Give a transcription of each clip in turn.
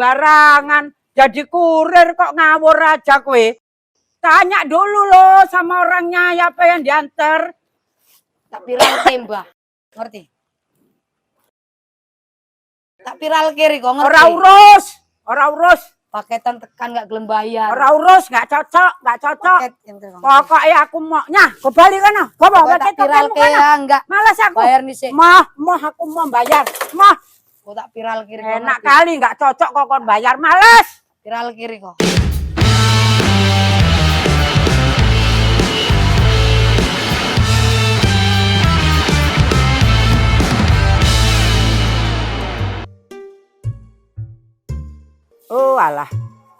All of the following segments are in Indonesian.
sembarangan. Jadi kurir kok ngawur aja kowe. Tanya dulu loh sama orangnya apa yang diantar. Tak viral ke Mbah. Ngerti? Tak viral kiri kok ngerti? Ora urus. Paketan tekan gak gelem bayar. Ora urus, gak cocok. Paket yang Pokoknya aku maunya, kau balik kan? Kau bawa tak viral ke ya enggak. Malas aku. Bayar nih sih. Mah aku mau bayar. Mah. Kok tak viral kiri kok. Enak kali gak cocok kok kon bayar, malas. Viral kiri kok. Oh alah,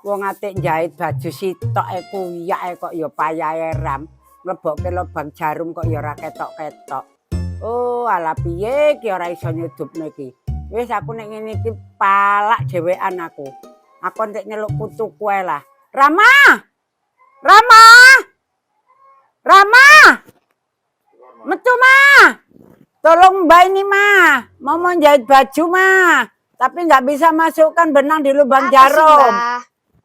wong atik jahit baju sitok kuyak kok ya payahe ram. Mlebokke lubang jarum kok ya ora ketok-ketok. Oh alah piye ki ora iso nyudupne iki. Wis aku nek ngene iki palak dhewean aku. Aku entek nyeluk putuku ae lah. Rama! Metu mah. Tolong Mbak ini mah, mau jahit baju mah. Tapi nggak bisa masukkan benang di lubang jarum.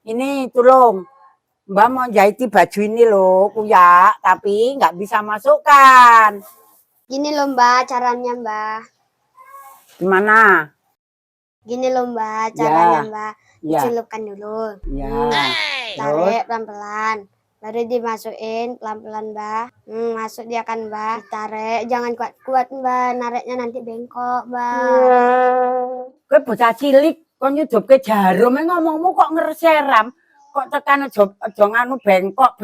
Ini tolong. Mbak mau jahiti baju ini loh, kuyak. Tapi nggak bisa masukkan. Gini loh Mbak, caranya Mbak. Gimana? Gini loh Mbak, caranya Mbak. Ya. Dicelupkan dulu. Ya. Tarik pelan-pelan. Baru dimasukin pelan-pelan Mbak. Masuk dia kan Mbak. Tarik, jangan kuat-kuat Mbak. Nariknya nanti bengkok Mbak. Kowe bocah cilik, kok nyudupke jarum ngomongmu kok ngerseram. Kok tekan aja nganu bengkok.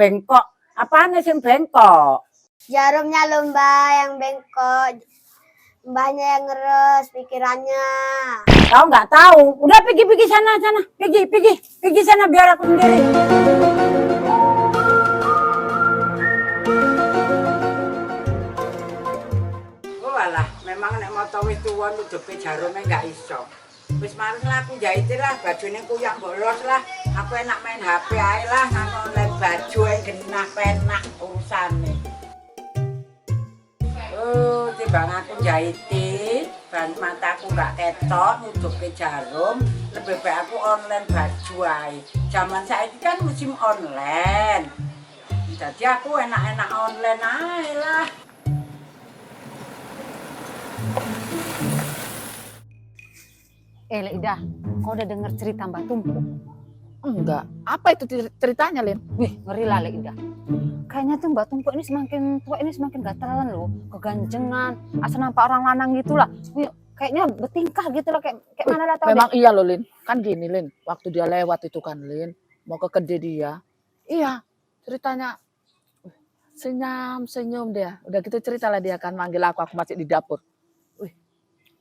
Apane sing bengkok? Jarumnya loh Mbak yang bengkok. Mbaknya yang ngeres pikirannya. Tahu nggak tahu? Udah pergi sana. Pergi sana biar aku sendiri. Oh alah, memang nek moto wis tuwa nudupe jarume nggak iso. Wis males lah aku jahit lah bajune kuyang bolos lah. Aku enak main HP ae lah nang online baju genah penak urusane. Oh, timbang aku jahiti, ban mataku nggak ketok, nutupi jarum, lebih baik aku online baju ae. Zaman saiki kan musim online. Jadi aku enak-enak online ae lah. Lek Ida, kau udah denger cerita Mbak Tumpu? Enggak. Apa itu ceritanya, Lin? Wih, ngeri lah Lek Ida. Kayaknya tuh Mbak Tumpu ini semakin tua ini semakin gatalan loh, keganjengan, asal nampak orang lanang gitulah. Kayaknya bertingkah gitu lah, kayak mana lah tahu. Memang deh. Iya loh, Lin. Kan gini, Lin. Waktu dia lewat itu kan, Lin, mau ke kedai dia. Iya, ceritanya senyum dia. Udah gitu cerita lah dia kan manggil aku masih di dapur.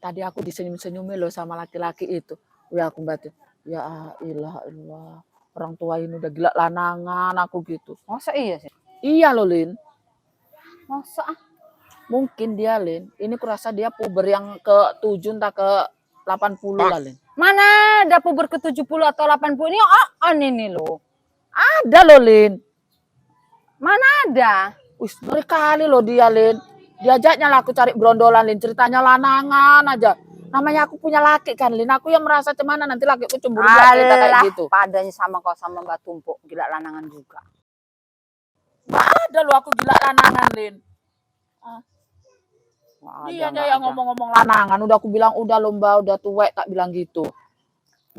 Tadi aku disenyum-senyumin loh sama laki-laki itu. Wih aku batin, ya ilah. Orang tua ini udah gila lanangan aku gitu. Masa iya sih? Iya loh Lin. Masa? Mungkin dia Lin, ini kurasa dia puber yang ke-7 entah ke-80 lah Lin. Mana ada puber ke-70 atau 80 ini ini loh. Ada loh Lin. Mana ada? Wih ngeri kali loh dia Lin. Diajaknya lah aku cari brondolan Lin, ceritanya lanangan aja. Namanya aku punya laki kan Lin, aku yang merasa cemana nanti lakiku cemburu cerita kayak gitu. Padanya sama kau sama Mbak Tumpu, gila lanangan juga. Ada loh aku gila lanangan Lin. Dia aja yang ngomong-ngomong lanangan, udah aku bilang udah loh Mbak, udah tuwek tak bilang gitu.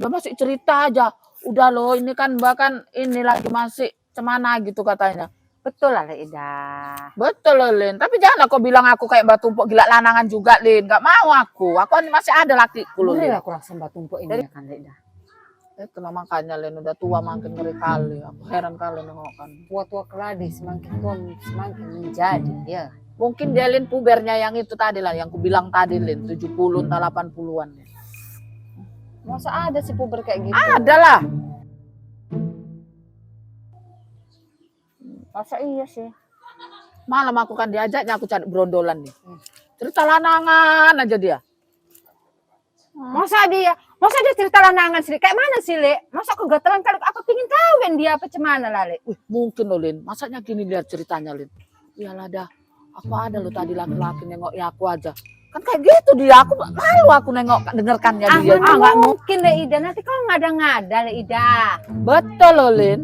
Udah masih cerita aja, udah loh ini kan Mbak kan ini lagi masih cemana gitu katanya. Betul lah Ida. Betul loh Lin, tapi jangan kau bilang aku kayak Mbak Tumpu gila lanangan juga Lin, gak mau aku masih ada lakiku loh Lin. Aku rasa Mbak Tumpu ini dari... kan Ida. Itu makanya Lin udah tua makin ngeri kali, aku heran kali nengok kan. Tua-tua keladi semakin tua semakin menjadi ya. Mungkin dia Lin pubernya yang itu tadi lah, yang ku bilang tadi Lin, 70 entah 80-an. Masa ada sih puber kayak gitu? Ada lah. Masa iya sih? Malam aku kan diajaknya aku cari brondolan nih. Cerita lanangan aja dia. Masa dia cerita lanangan sih? Kayak mana sih, Le? Masa kegatelan kali aku pingin tahu kan dia apa cemana lah, Le? Mungkin loh, Lin. Masanya gini lihat ceritanya, Lin. Iyalah dah. Aku ada loh tadi laki-laki nengok ya aku aja. Kan kayak gitu dia, aku malu aku nengok dengarkannya dia. Nggak mungkin Le Ida, nanti kau ngada-ngada Le Ida. Betul loh Lin.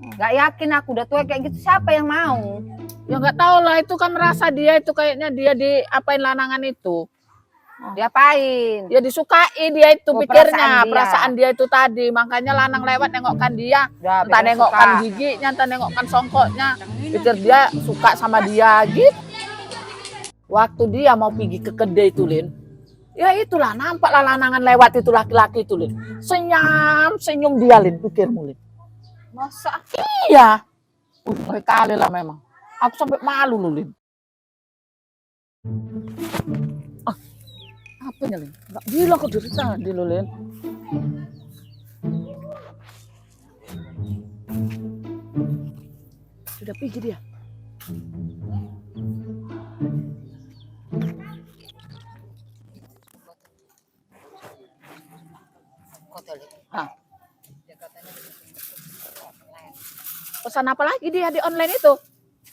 Nggak yakin aku udah tua kayak gitu, siapa yang mau? Ya nggak tahu lah, itu kan merasa dia itu kayaknya dia diapain lanangan itu. Diapain? Ya disukai dia itu Oh, pikirnya, perasaan dia. perasaan dia itu tadi. Makanya lanang lewat nengokkan dia. Udah, Entah beda nengokkan suka. giginya, entah nengokkan songkoknya. Pikir dia suka sama dia gitu. Waktu dia mau pergi ke kedai itu Lin, ya itulah nampaklah lanangan lewat itu laki-laki itu Lin. Senyum dia Lin, pikirmu Lin. Masa? Iya. Ngeri kali lah memang. Aku sampai malu loh Lin. Apanya Lin? Nggak bilang kok dari tadi loh Lin. Sudah pergi dia. Hah? Pesan apa lagi dia di online itu?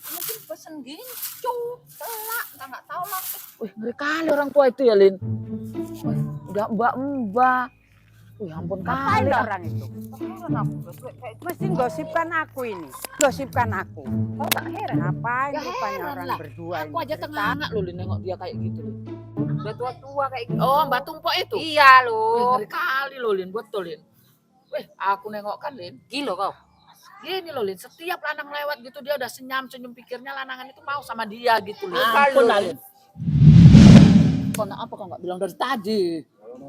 Mungkin pesen gincu, telak, nggak tahu lah. Wih, ngeri kali orang tua itu ya, Lin. Wih, udah mbak-mbak. Wih, ampun Ngapain kali. orang itu? Mesti gosipkan aku ini. Gosipkan aku. Kau tak heran? Ngapain Ya rupanya heran orang lah. berdua Aku ini aja cerita? tengah-tengah loh, Lin, nengok dia kayak gitu, Lin. Udah tua-tua kayak gitu. Oh, Mbak Tumpok itu? Iya Wih, loh. ngeri kali loh, Lin. Betul, Lin. Wih, aku nengok kan, Lin. Gila kau. Gini loh, Lin. Setiap lanang lewat gitu, dia udah senyum pikirnya lanangan itu mau sama dia gitu, Lin. Ampun lah, Lin. Kau apa kau nggak bilang dari tadi?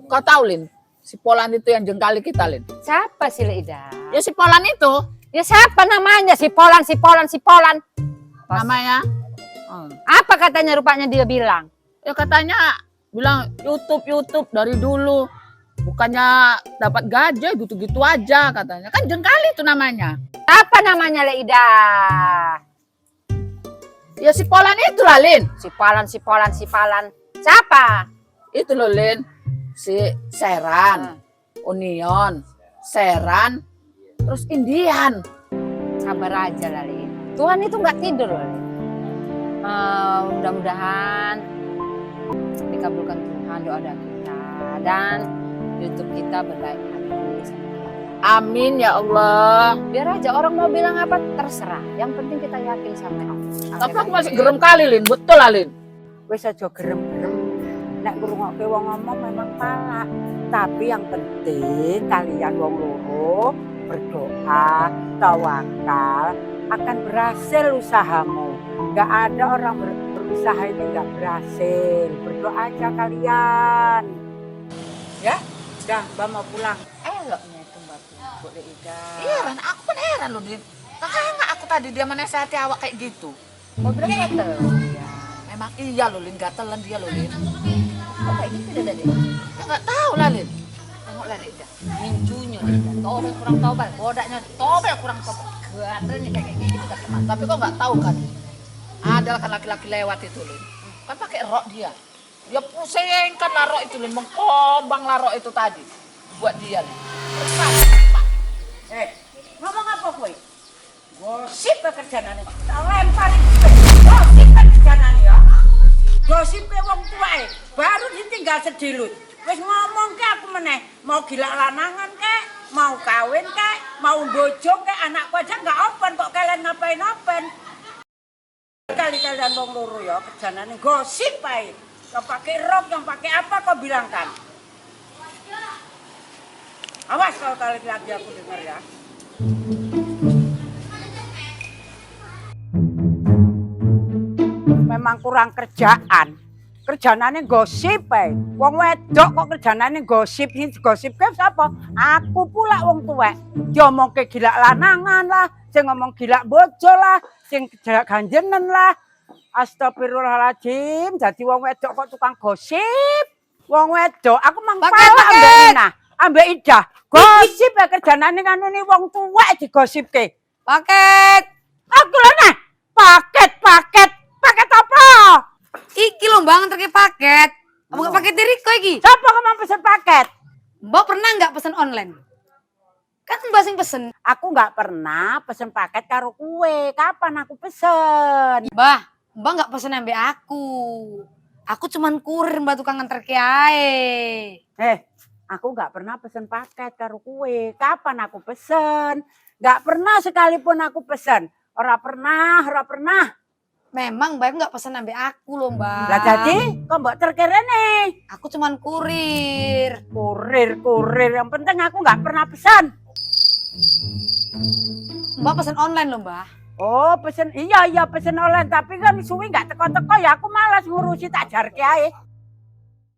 Kau tahu, Lin? Si Polan itu yang jengkali kita, Lin. Siapa sih Le Ida? Ya si Polan itu Ya siapa namanya? Si Polan. Pas- namanya. Apa katanya rupanya dia bilang? Ya katanya bilang YouTube dari dulu. Bukannya dapat gaji gitu-gitu aja katanya. Kan jengkali itu namanya. Apa namanya Le Ida? Ya si Polan itu lah, Lin. Si Polan. Siapa? Itu loh, Lin. Si Seran, Union, Seran, terus Indian. Sabar aja lah Le. Tuhan itu nggak tidur loh Le. Mudah-mudahan dikabulkan Tuhan doa kita dan YouTube kita berbaik hati sama dia. Amin ya Allah. Biar aja orang mau bilang apa terserah. Yang penting kita yakin sama Allah. Tapi aku masih gerem kali, Lin. Betul lah, Lin. Wis aja gerem-gerem. Nek ngrungokke wong ngomong memang pala. Tapi yang penting kalian wong loro berdoa, tawakal, akan berhasil usahamu. Enggak ada orang berusaha ini enggak berhasil. Berdoa aja kalian. Ya, udah Mbak mau pulang. Eloknya itu Mbak Bu Le Ida. Heran, aku pun heran loh, Lin. Nggak aku tadi dia menasihati awak kayak gitu. Mau bilang gatel. Ya, memang iya loh, Lin. Gatelan dia loh, Lin. Kok kayak gitu dah deh. Ya nggak tahu lah, Lin. Tengoklah Le Ida. Mincunya Le Ida. Tobel kurang tobel. Bodaknya tobel kurang tobel. Gaternya kayak gitu kan teman. Tapi kok nggak tahu kan? Ada kan laki-laki lewat itu, Lin. Kan pakai rok dia. Dia pusingkan lah rok itu, Lin. Mengkombang lah rok itu tadi. Buat dia, Lin. Ngomong apa kowe? Gosip pekerjaan ini. Tak lemparin kowe. Gosip pekerjaan ya. Gosip ke wong tuae. Baru ditinggal sedilut. Wis ngomong ke aku meneh. Mau gila lanangan kek, mau kawin kek, mau bojo kek, anakku aja nggak open kok kalian ngapain-ngapain. Kali kalian wong loro ya kerjaan ini gosip ae. Yang pakai rok, yang pakai apa kau bilang kan? Awas kalau lagi aku dengar ya. Memang kurang kerjaan. Kerjaanane gosip ae. Wong wedok kok kerjaanane gosip. Gosip ke sapa? Aku pula wong tuwek. Diomongke gila lanangan lah, sing ngomong gila bojo lah, sing gila ganjenen lah. Astagfirullahaladzim, jadi wong wedok kok tukang gosip. Wong wedok, aku mang pala ambek Ina, ambek Ida. Gosip ya kerjaanane kan ini wong tuwek digosipke. Paket. Aku lho nah, paket apa? Iki lho Bang, terkait paket. Apa paket dari Riko iki? Siapa kamu pesen paket? Mbak pernah nggak pesen online? Kan Mbak sing pesen. Aku nggak pernah pesen paket karo kue. Kapan aku pesen? Mbak nggak pesen ambek aku. Aku cuman kurir mbak tukang nganter kiai. Aku nggak pernah pesen paket karo kue. Kapan aku pesen? Nggak pernah sekalipun aku pesen. Ora pernah. Memang mbak nggak pesen ambek aku loh mbak. Lah jadi kok mbok terkerene? Aku cuman kurir. Kurir. Yang penting aku nggak pernah pesan. Mbak pesen online loh mbak. Oh pesen, iya pesen online. Tapi kan suwi nggak teko-teko ya aku malas ngurusi tak jar kiai.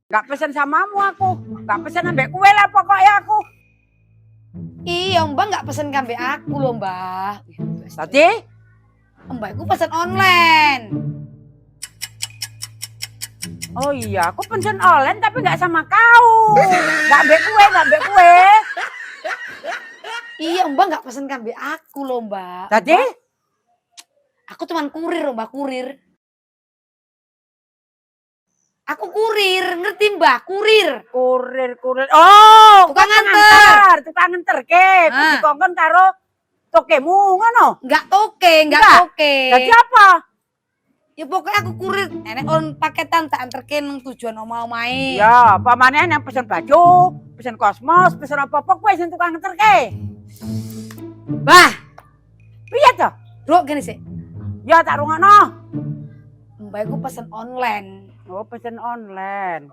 Nggak pesen samamu aku. Nggak pesen ambek kue lah pokoknya aku. Iya mbak nggak pesen ambek aku loh mbak. Tadi? Mbak aku pesen online. Oh iya, aku pesen online tapi nggak sama kau. Nggak ambek kue. Iya mbak nggak pesen ambek aku loh mbak. Tadi? Aku cuman kurir loh mbak, kurir. Aku kurir, ngerti mbak? Kurir. Kurir. Oh, Tukang tukang nganter ke. Ah. Dikongkon karo tokemu ngono. Nggak toke. Jadi apa? Ya pokoknya aku kurir. Nenek on paketan tak anterkin tujuan omah-omahe. Ya, pamane yang pesen baju, pesen kosmos, pesen apa-apa kowe sing tukang nganter ke. Bah, Piye to? bro gini sih. Ya tak rungokno. Mbak aku pesen online. Oh, pesen online.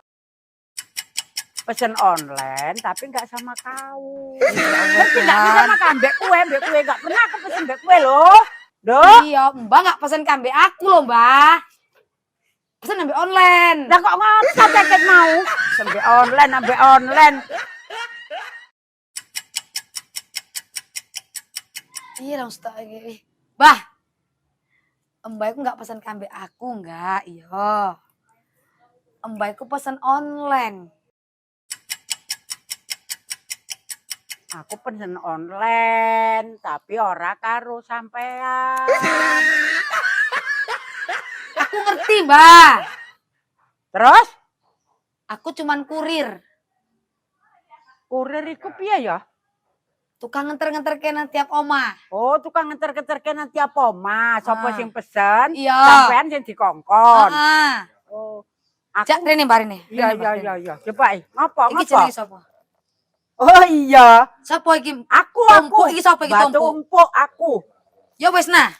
Pesen online tapi nggak sama kau. Ngerti nggak bisa makan mbek kue nggak pernah aku pesen mbek kue loh. Duh. Iya, mbak nggak pesen ambek aku loh mbak. Pesen ambek online. Lah kok ngono paket mau? Sampai online. Iya langsung tak lagi. Bah, mbak aku nggak pesen ambek aku nggak. Iya. Mbak aku pesen online. Aku pesen online tapi ora karo sampean. Aku ngerti mbak. Terus Aku cuman kurir. kurir iku piye ya? Tukang nganter-nganter kena tiap omah. Oh, tukang ngeter-ngeter kene tiap omah. Sapa Ah. sing pesen? Iya. Sampean sing dikongkon. Ah. Oh. Jak rene mbak rene. Iya. Coba ngapa? Iki jenenge sapa? Oh iya. Sapa iki? Aku. Tumpuk iki sapa iki Batu tumpuk? umpuk aku. Ya wis nah.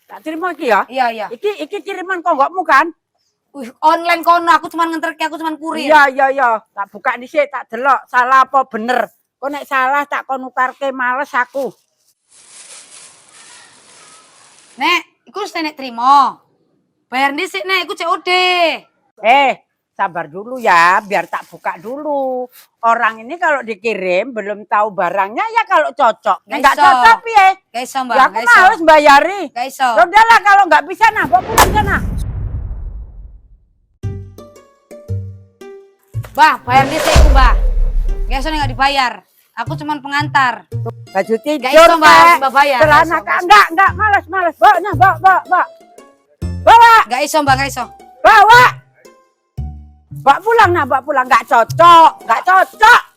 Tak terima iki ya. Iya. Iki kiriman konggokmu kan? Online kono aku cuman nganterke, aku cuman kurir. Iya. Tak buka dhisik, tak delok salah apa bener. Kok nek salah tak kon nukarke males aku. Nek, iku wis nek trimo. Bayar dhisik nek, iku COD. Sabar dulu ya, biar tak buka dulu. Orang ini kalau dikirim belum tahu barangnya ya kalau cocok. Nggak Enggak iso. cocok piye? Gak iso, Mbak. Ya aku males bayari. Gak iso. Ya udahlah kalau nggak bisa nah, bawa pulang sana. Bah, bayar dhisik iku, Mbak. Gak iso nek gak dibayar. Aku cuman pengantar. Baju tidur, Gak iso, Mbak. Mbak bayar. Celana Gak iso, enggak, males. Bawa. Gak iso, Mbak, gak iso. Bawa pulang, nggak cocok.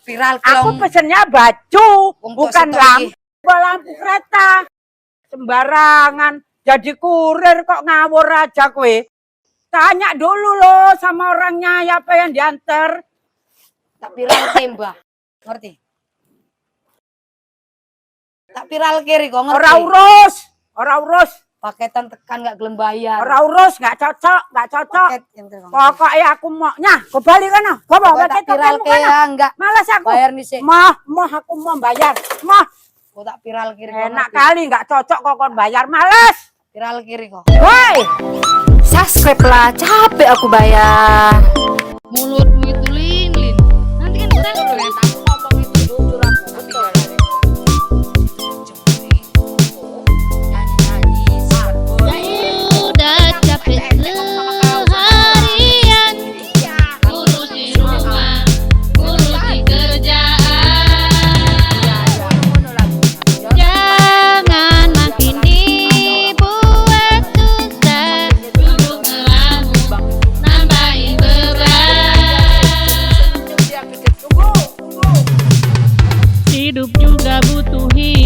Viral Aku kelong. pesennya baju, Untuk bukan setor lampu kereta. Sembarangan, jadi kurir kok ngawur aja kowe. Tanya dulu loh sama orangnya apa yang diantar. Tak viral ke, Mbak. Ngerti? Tak viral kiri kok ngerti. Ora urus. Paketan tekan gak gelem bayar. Ora urus, nggak cocok. Paket yang terkong. Pokoknya aku maunya, kau balik kana. Kau bawa Kok tak paket viral tokemu ke kana. ya enggak. Malas aku. Bayar dhisik. Mah, aku mau bayar. Mah, Kok tak viral kiri kok. enak ngerti. kali nggak cocok kok kon bayar. Malas. Viral kiri kok. Woi. Subscribe lah, capek aku bayar. Mulutmu itu lin. Nanti kan kita lihat. Aku ngomong itu jujur aku betul. Udah capek seharian ngurusi rumah, ngurusi kerjaan. Jangan makin dibuat susah, duduk ngelamun, nambahin beban. Hidup juga butuh hiburan.